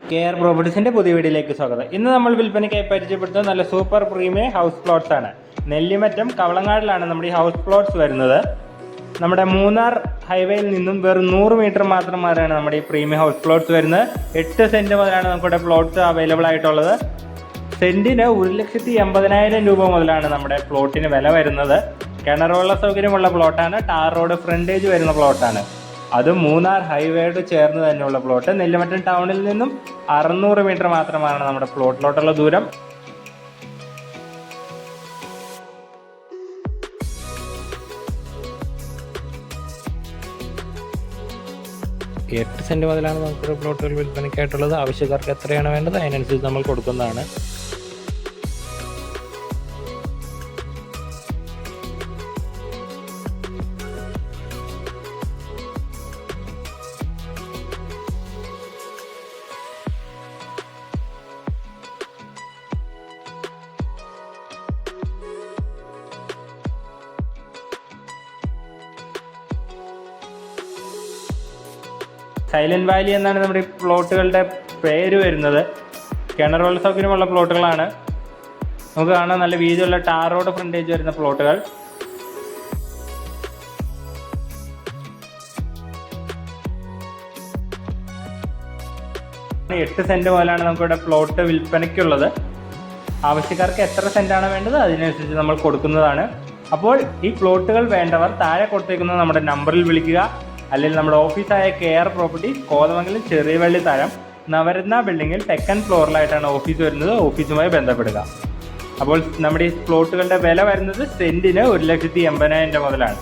Care പ്രോപ്പർട്ടീസിന്റെ പുതിയ വീഡിയോയിലേക്ക് സ്വാഗതം. ഇന്ന് നമ്മൾ വിൽപ്പനയ്ക്കായി പരിചയപ്പെടുത്തുന്നത് നല്ല സൂപ്പർ പ്രീമിയം ഹൗസ് പ്ലോട്ട്സ് ആണ്. നെല്ലിമറ്റം കവളങ്ങാടിലാണ് നമ്മുടെ ഈ ഹൗസ് പ്ലോട്ട്സ് വരുന്നത്. നമ്മുടെ മൂന്നാർ ഹൈവേയിൽ നിന്നും വെറും 100 മീറ്റർ മാത്രം മാറിയാണ് നമ്മുടെ ഈ പ്രീമിയം ഹൗസ് പ്ലോട്ട്സ് വരുന്നത്. 8 സെന്റ് മുതലാണ് നമുക്കിവിടെ പ്ലോട്ട്സ് അവൈലബിൾ ആയിട്ടുള്ളത്. സെന്റിന് 1,80,000 രൂപ മുതലാണ് നമ്മുടെ പ്ലോട്ടിന് വില വരുന്നത്. കിണറുള്ള സൗകര്യമുള്ള പ്ലോട്ടാണ്. ടാർ റോഡ് ഫ്രണ്ടേജ് വരുന്ന പ്ലോട്ടാണ്. അത് മൂന്നാർ ഹൈവേയോട് ചേർന്ന് തന്നെയുള്ള പ്ലോട്ട്. നെല്ലിമറ്റം ടൗണിൽ നിന്നും 600 മീറ്റർ മാത്രമാണ് നമ്മുടെ പ്ലോട്ടിലോട്ടുള്ള ദൂരം. എട്ട് സെന്റ് മുതലാണ് നമുക്ക് പ്ലോട്ടുകൾ വിൽപ്പനയ്ക്കായിട്ടുള്ളത്. ആവശ്യക്കാർക്ക് എത്രയാണ് വേണ്ടത് അതിനനുസരിച്ച് നമ്മൾ കൊടുക്കുന്നതാണ്. സൈലന്റ് വാലി എന്നാണ് നമ്മുടെ ഈ പ്ലോട്ടുകളുടെ പേര് വരുന്നത്. കിണറുള്ള സൗകര്യമുള്ള പ്ലോട്ടുകളാണ്. നമുക്ക് കാണാൻ നല്ല വീതിയുള്ള ടാർ റോഡ് ഫ്രണ്ടേജ് വരുന്ന പ്ലോട്ടുകൾ. എട്ട് സെന്റ് മുതലാണ് നമുക്കിവിടെ പ്ലോട്ട് വിൽപ്പനയ്ക്കുള്ളത്. ആവശ്യക്കാർക്ക് എത്ര സെന്റാണ് വേണ്ടത് അതിനനുസരിച്ച് നമ്മൾ കൊടുക്കുന്നതാണ്. അപ്പോൾ ഈ പ്ലോട്ടുകൾ വേണ്ടവർ താഴെ കൊടുത്തേക്കുന്ന നമ്മുടെ നമ്പറിൽ വിളിക്കുക. അല്ലെങ്കിൽ നമ്മുടെ ഓഫീസായ കെയർ പ്രോപ്പർട്ടീസ്, കോതമംഗലം ചെറിയവള്ളി താരം നവരത്ന ബിൽഡിങ്ങിൽ സെക്കൻഡ് ഫ്ലോറിലായിട്ടാണ് ഓഫീസ് വരുന്നത്. ഓഫീസുമായി ബന്ധപ്പെടുക. അപ്പോൾ നമ്മുടെ ഈ പ്ലോട്ടുകളുടെ വില വരുന്നത് സെന്റിന് 1,80,000 മുതലാണ്.